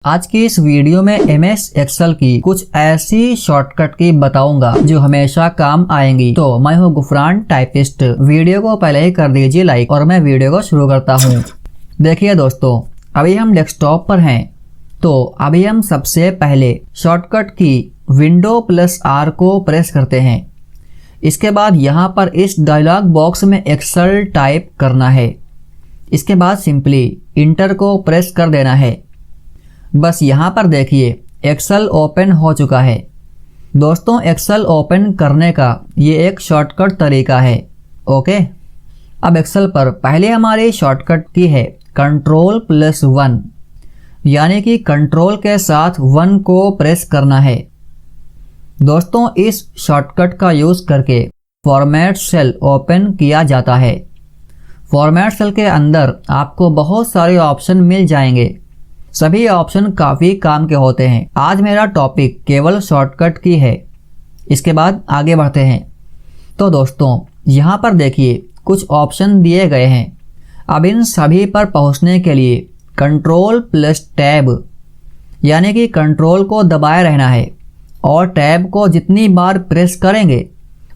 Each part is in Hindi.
आज की इस वीडियो में MS एक्सेल की कुछ ऐसी शॉर्टकट की बताऊंगा जो हमेशा काम आएंगी। तो मैं हूं गुफरान टाइपिस्ट। वीडियो को पहले ही कर दीजिए लाइक और मैं वीडियो को शुरू करता हूं। देखिए दोस्तों, अभी हम डेस्कटॉप पर हैं। तो अभी हम सबसे पहले शॉर्टकट की Windows+R को प्रेस करते हैं। इसके बाद यहाँ पर इस डायलॉग बॉक्स में एक्सेल टाइप करना है। इसके बाद सिंपली इंटर को प्रेस कर देना है। बस यहाँ पर देखिए एक्सेल ओपन हो चुका है। दोस्तों, एक्सेल ओपन करने का ये एक शॉर्टकट तरीका है। ओके, अब एक्सेल पर पहले हमारी शॉर्टकट की है Ctrl+1, यानी कि कंट्रोल के साथ 1 को प्रेस करना है। दोस्तों, इस शॉर्टकट का यूज़ करके फॉर्मेट सेल ओपन किया जाता है। फॉर्मेट सेल के अंदर आपको बहुत सारे ऑप्शन मिल जाएंगे। सभी ऑप्शन काफ़ी काम के होते हैं। आज मेरा टॉपिक केवल शॉर्टकट की है। इसके बाद आगे बढ़ते हैं। तो दोस्तों, यहाँ पर देखिए कुछ ऑप्शन दिए गए हैं। अब इन सभी पर पहुँचने के लिए Ctrl+Tab, यानी कि कंट्रोल को दबाए रहना है और टैब को जितनी बार प्रेस करेंगे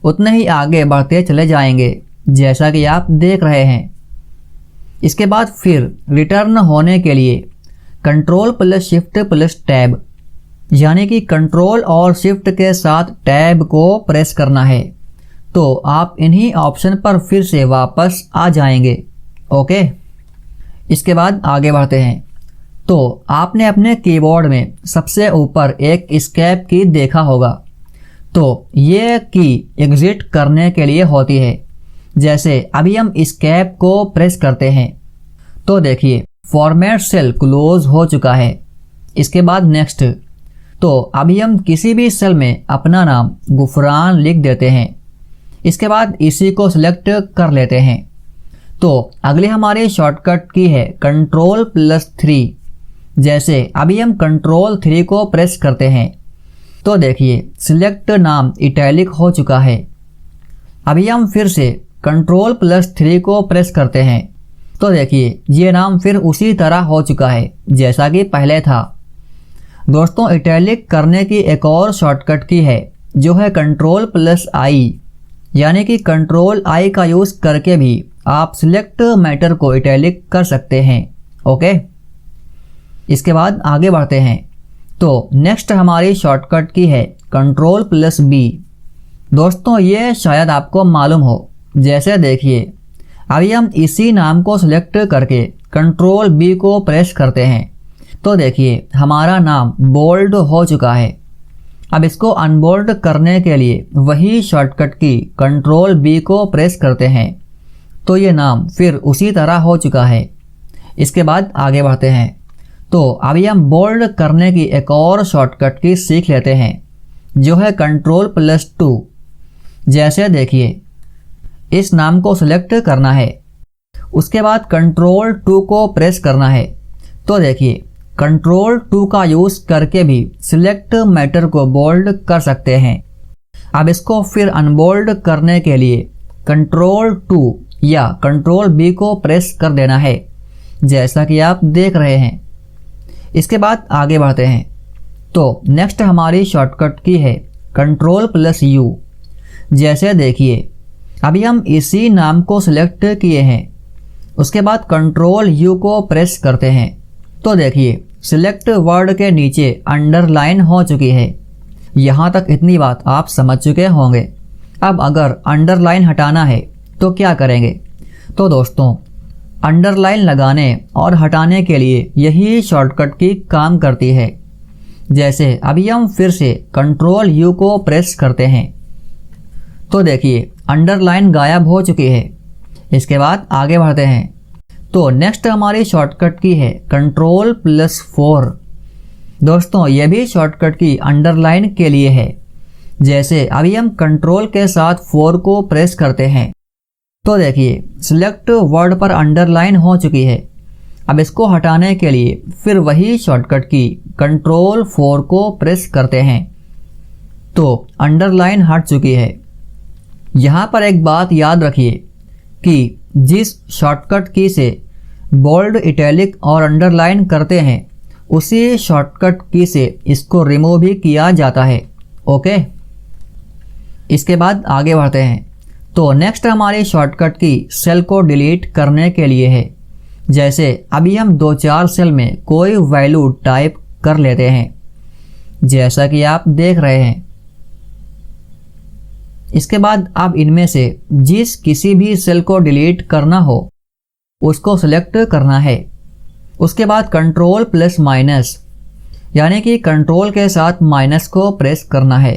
उतने ही आगे बढ़ते चले जाएंगे, जैसा कि आप देख रहे हैं। इसके बाद फिर रिटर्न होने के लिए Ctrl+Shift+Tab, यानी कि कंट्रोल और शिफ्ट के साथ टैब को प्रेस करना है। तो आप इन्हीं ऑप्शन पर फिर से वापस आ जाएंगे। ओके, इसके बाद आगे बढ़ते हैं। तो आपने अपने कीबोर्ड में सबसे ऊपर एक एस्केप की देखा होगा। तो ये की एग्जिट करने के लिए होती है। जैसे अभी हम एस्केप को प्रेस करते हैं तो देखिए फॉर्मेट सेल क्लोज हो चुका है। इसके बाद नेक्स्ट। तो अभी हम किसी भी सेल में अपना नाम गुफरान लिख देते हैं। इसके बाद इसी को सिलेक्ट कर लेते हैं। तो अगली हमारी शॉर्टकट की है Ctrl+3। जैसे अभी हम Ctrl+3 को प्रेस करते हैं तो देखिए सिलेक्ट नाम इटैलिक हो चुका है। अभी हम फिर से Ctrl+3 को प्रेस करते हैं तो देखिए ये नाम फिर उसी तरह हो चुका है जैसा कि पहले था। दोस्तों, इटैलिक करने की एक और शॉर्टकट की है जो है Ctrl+I, यानी कि Ctrl+I का यूज़ करके भी आप सिलेक्ट मैटर को इटैलिक कर सकते हैं। ओके, इसके बाद आगे बढ़ते हैं। तो नेक्स्ट हमारी शॉर्टकट की है Ctrl+B। दोस्तों, ये शायद आपको मालूम हो। जैसे देखिए अभी हम इसी नाम को सिलेक्ट करके Ctrl+B को प्रेस करते हैं तो देखिए हमारा नाम बोल्ड हो चुका है। अब इसको अनबोल्ड करने के लिए वही शॉर्टकट की Ctrl+B को प्रेस करते हैं तो ये नाम फिर उसी तरह हो चुका है। इसके बाद आगे बढ़ते हैं। तो अभी हम बोल्ड करने की एक और शॉर्टकट की सीख लेते हैं जो है Ctrl+2। जैसे देखिए इस नाम को सिलेक्ट करना है, उसके बाद Ctrl+2 को प्रेस करना है तो देखिए Ctrl+2 का यूज़ करके भी सिलेक्ट मैटर को बोल्ड कर सकते हैं। अब इसको फिर अनबोल्ड करने के लिए Ctrl+2 या Ctrl+B को प्रेस कर देना है, जैसा कि आप देख रहे हैं। इसके बाद आगे बढ़ते हैं। तो नेक्स्ट हमारी शॉर्टकट की है Ctrl+U। जैसे देखिए अभी हम इसी नाम को सिलेक्ट किए हैं, उसके बाद Ctrl+U को प्रेस करते हैं तो देखिए सिलेक्ट वर्ड के नीचे अंडरलाइन हो चुकी है। यहाँ तक इतनी बात आप समझ चुके होंगे। अब अगर अंडरलाइन हटाना है तो क्या करेंगे? तो दोस्तों, अंडरलाइन लगाने और हटाने के लिए यही शॉर्टकट की काम करती है। जैसे अभी हम फिर से Ctrl+U को प्रेस करते हैं तो देखिए अंडरलाइन गायब हो चुकी है। इसके बाद आगे बढ़ते हैं। तो नेक्स्ट हमारी शॉर्टकट की है Ctrl+4। दोस्तों, यह भी शॉर्टकट की अंडरलाइन के लिए है। जैसे अभी हम कंट्रोल के साथ 4 को प्रेस करते हैं तो देखिए सिलेक्ट वर्ड पर अंडरलाइन हो चुकी है। अब इसको हटाने के लिए फिर वही शॉर्टकट की Ctrl+4 को प्रेस करते हैं तो अंडरलाइन हट चुकी है। यहाँ पर एक बात याद रखिए कि जिस शॉर्टकट की से बोल्ड, इटैलिक और अंडरलाइन करते हैं उसी शॉर्टकट की से इसको रिमूव भी किया जाता है। ओके, इसके बाद आगे बढ़ते हैं। तो नेक्स्ट हमारी शॉर्टकट की सेल को डिलीट करने के लिए है। जैसे अभी हम 2-4 सेल में कोई वैल्यू टाइप कर लेते हैं, जैसा कि आप देख रहे हैं। इसके बाद अब इनमें से जिस किसी भी सेल को डिलीट करना हो उसको सिलेक्ट करना है। उसके बाद कंट्रोल प्लस माइनस यानी कि कंट्रोल के साथ माइनस को प्रेस करना है।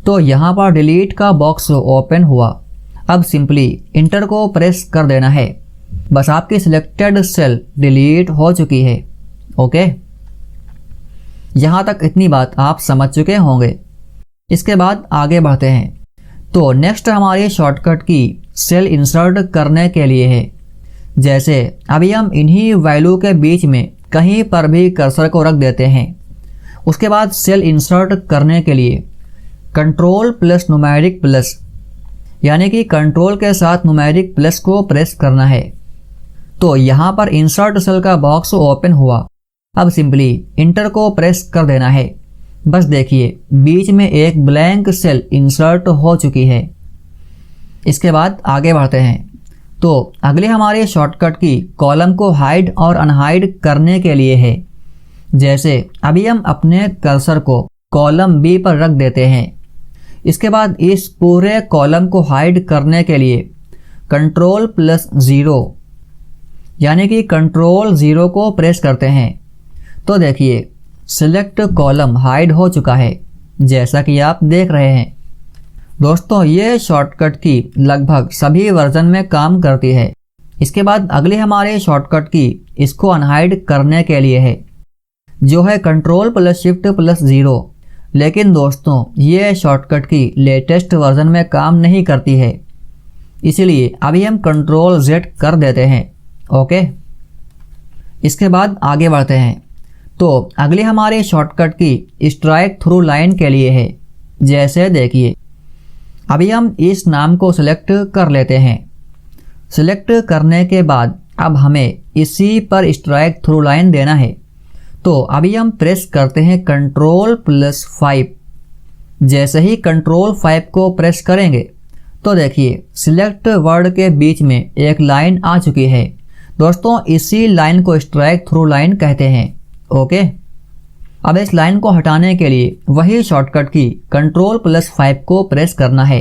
तो यहाँ पर डिलीट का बॉक्स ओपन हुआ। अब सिंपली इंटर को प्रेस कर देना है। बस आपकी सिलेक्टेड सेल डिलीट हो चुकी है। ओके, यहाँ तक इतनी बात आप समझ चुके होंगे। इसके बाद आगे बढ़ते हैं। तो नेक्स्ट हमारी शॉर्टकट की सेल इंसर्ट करने के लिए है। जैसे अभी हम इन्हीं वैल्यू के बीच में कहीं पर भी कर्सर को रख देते हैं। उसके बाद सेल इंसर्ट करने के लिए कंट्रोल प्लस न्यूमेरिक प्लस यानी कि कंट्रोल के साथ न्यूमेरिक प्लस को प्रेस करना है। तो यहाँ पर इंसर्ट सेल का बॉक्स ओपन हुआ। अब सिंपली इंटर को प्रेस कर देना है। बस देखिए बीच में एक ब्लैंक सेल इंसर्ट हो चुकी है। इसके बाद आगे बढ़ते हैं। तो अगले हमारे शॉर्टकट की कॉलम को हाइड और अनहाइड करने के लिए है। जैसे अभी हम अपने कर्सर को कॉलम बी पर रख देते हैं। इसके बाद इस पूरे कॉलम को हाइड करने के लिए कंट्रोल प्लस 0 यानी कि कंट्रोल 0 को प्रेस करते हैं। तो देखिए सिलेक्ट कॉलम हाइड हो चुका है, जैसा कि आप देख रहे हैं। दोस्तों ये शॉर्टकट की लगभग सभी वर्जन में काम करती है। इसके बाद अगले हमारे शॉर्टकट की इसको अनहाइड करने के लिए है, जो है कंट्रोल प्लस शिफ्ट प्लस 0। लेकिन दोस्तों ये शॉर्टकट की लेटेस्ट वर्जन में काम नहीं करती है, इसलिए अभी हम कंट्रोल Z कर देते हैं। ओके, इसके बाद आगे बढ़ते हैं। तो अगले हमारे शॉर्टकट की स्ट्राइक थ्रू लाइन के लिए है। जैसे देखिए अभी हम इस नाम को सिलेक्ट कर लेते हैं। सिलेक्ट करने के बाद अब हमें इसी पर स्ट्राइक थ्रू लाइन देना है। तो अभी हम प्रेस करते हैं कंट्रोल प्लस 5। जैसे ही कंट्रोल 5 को प्रेस करेंगे तो देखिए सिलेक्ट वर्ड के बीच में एक लाइन आ चुकी है। दोस्तों इसी लाइन को स्ट्राइक थ्रू लाइन कहते हैं। ओके, अब इस लाइन को हटाने के लिए वही शॉर्टकट की कंट्रोल प्लस 5 को प्रेस करना है।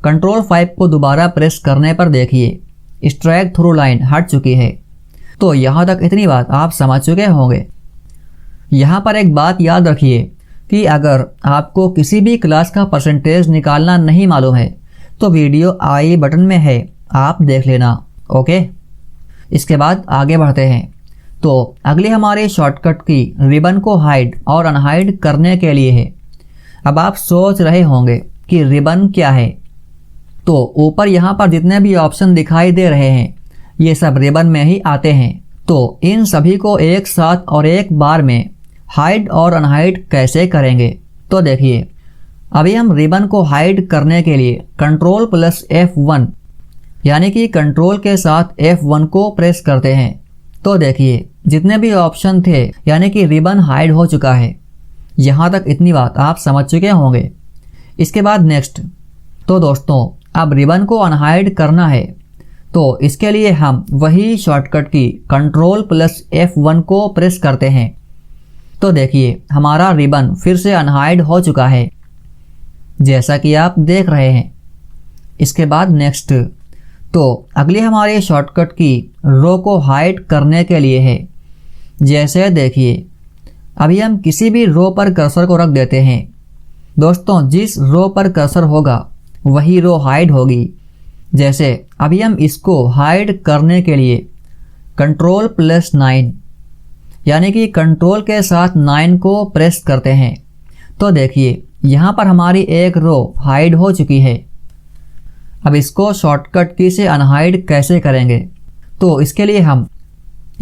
कंट्रोल 5 को दोबारा प्रेस करने पर देखिए स्ट्राइक थ्रू लाइन हट चुकी है। तो यहाँ तक इतनी बात आप समझ चुके होंगे। यहाँ पर एक बात याद रखिए कि अगर आपको किसी भी क्लास का परसेंटेज निकालना नहीं मालूम है तो वीडियो आई बटन में है, आप देख लेना। ओके, इसके बाद आगे बढ़ते हैं। तो अगली हमारे शॉर्टकट की रिबन को हाइड और अनहाइड करने के लिए है। अब आप सोच रहे होंगे कि रिबन क्या है। तो ऊपर यहाँ पर जितने भी ऑप्शन दिखाई दे रहे हैं ये सब रिबन में ही आते हैं। तो इन सभी को एक साथ और एक बार में हाइड और अनहाइड कैसे करेंगे, तो देखिए अभी हम रिबन को हाइड करने के लिए कंट्रोल प्लस F1 यानी कि कंट्रोल के साथ F1 को प्रेस करते हैं। तो देखिए जितने भी ऑप्शन थे यानी कि रिबन हाइड हो चुका है। यहाँ तक इतनी बात आप समझ चुके होंगे। इसके बाद नेक्स्ट, तो दोस्तों अब रिबन को अनहाइड करना है। तो इसके लिए हम वही शॉर्टकट की कंट्रोल प्लस F1 को प्रेस करते हैं। तो देखिए हमारा रिबन फिर से अनहाइड हो चुका है, जैसा कि आप देख रहे हैं। इसके बाद नेक्स्ट, तो अगली हमारे शॉर्टकट की रो को हाइड करने के लिए है। जैसे देखिए अभी हम किसी भी रो पर कर्सर को रख देते हैं। दोस्तों जिस रो पर कर्सर होगा वही रो हाइड होगी। जैसे अभी हम इसको हाइड करने के लिए कंट्रोल प्लस 9 यानी कि कंट्रोल के साथ 9 को प्रेस करते हैं। तो देखिए यहाँ पर हमारी एक रो हाइड हो चुकी है। अब इसको शॉर्टकट की से अनहाइड कैसे करेंगे, तो इसके लिए हम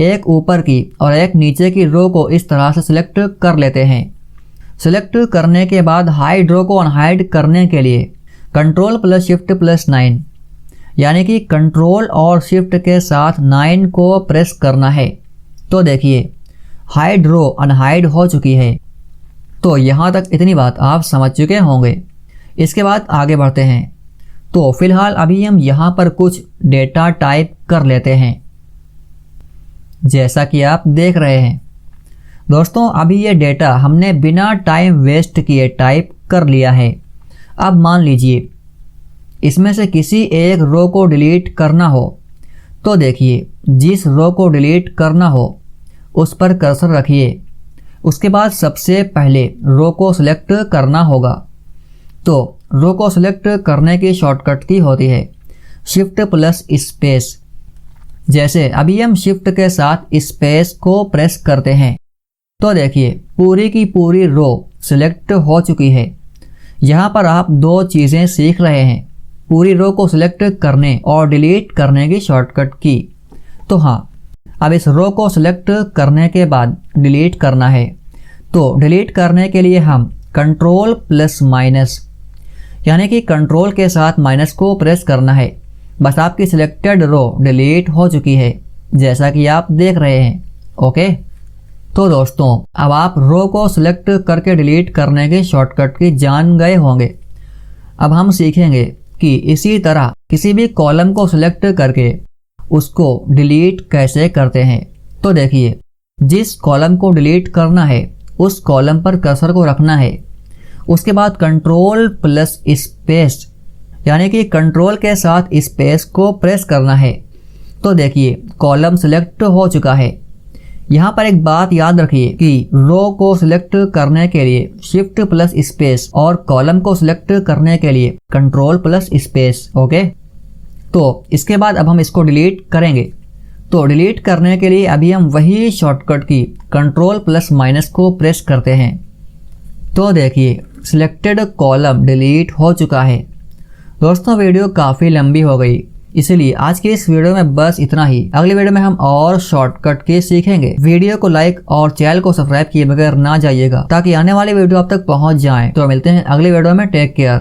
एक ऊपर की और एक नीचे की रो को इस तरह से सिलेक्ट कर लेते हैं। सिलेक्ट करने के बाद हाइड रो को अनहाइड करने के लिए कंट्रोल प्लस शिफ्ट प्लस 9 यानी कि कंट्रोल और शिफ्ट के साथ 9 को प्रेस करना है। तो देखिए हाइड रो अनहाइड हो चुकी है। तो यहाँ तक इतनी बात आप समझ चुके होंगे। इसके बाद आगे बढ़ते हैं। तो फिलहाल अभी हम यहाँ पर कुछ डेटा टाइप कर लेते हैं, जैसा कि आप देख रहे हैं। दोस्तों अभी ये डेटा हमने बिना टाइम वेस्ट किए टाइप कर लिया है। अब मान लीजिए इसमें से किसी एक रो को डिलीट करना हो, तो देखिए जिस रो को डिलीट करना हो उस पर कर्सर रखिए। उसके बाद सबसे पहले रो को सिलेक्ट करना होगा। तो रो को सिलेक्ट करने की शॉर्टकट की होती है शिफ्ट प्लस स्पेस। जैसे अभी हम शिफ्ट के साथ स्पेस को प्रेस करते हैं तो देखिए पूरी की पूरी रो सिलेक्ट हो चुकी है। यहाँ पर आप दो चीज़ें सीख रहे हैं, पूरी रो को सिलेक्ट करने और डिलीट करने की शॉर्टकट की। तो हाँ, अब इस रो को सिलेक्ट करने के बाद डिलीट करना है। तो डिलीट करने के लिए हम कंट्रोल प्लस माइनस यानी कि कंट्रोल के साथ माइनस को प्रेस करना है। बस आपकी सिलेक्टेड रो डिलीट हो चुकी है, जैसा कि आप देख रहे हैं। ओके, तो दोस्तों अब आप रो को सिलेक्ट करके डिलीट करने के शॉर्टकट की जान गए होंगे। अब हम सीखेंगे कि इसी तरह किसी भी कॉलम को सिलेक्ट करके उसको डिलीट कैसे करते हैं। तो देखिए जिस कॉलम को डिलीट करना है उस कॉलम पर कर्सर को रखना है। उसके बाद कंट्रोल प्लस स्पेस यानी कि कंट्रोल के साथ स्पेस को प्रेस करना है। तो देखिए कॉलम सिलेक्ट हो चुका है। यहाँ पर एक बात याद रखिए कि रो को सिलेक्ट करने के लिए शिफ्ट प्लस स्पेस और कॉलम को सिलेक्ट करने के लिए कंट्रोल प्लस स्पेस। ओके, तो इसके बाद अब हम इसको डिलीट करेंगे। तो डिलीट करने के लिए अभी हम वही शॉर्टकट की कंट्रोल प्लस माइनस को प्रेस करते हैं। तो देखिए सिलेक्टेड कॉलम डिलीट हो चुका है। दोस्तों वीडियो काफ़ी लंबी हो गई, इसलिए आज के इस वीडियो में बस इतना ही। अगली वीडियो में हम और शॉर्टकट के सीखेंगे। वीडियो को लाइक और चैनल को सब्सक्राइब किए बगैर ना जाइएगा ताकि आने वाली वीडियो आप तक पहुंच जाए। तो मिलते हैं अगली वीडियो में। Take care.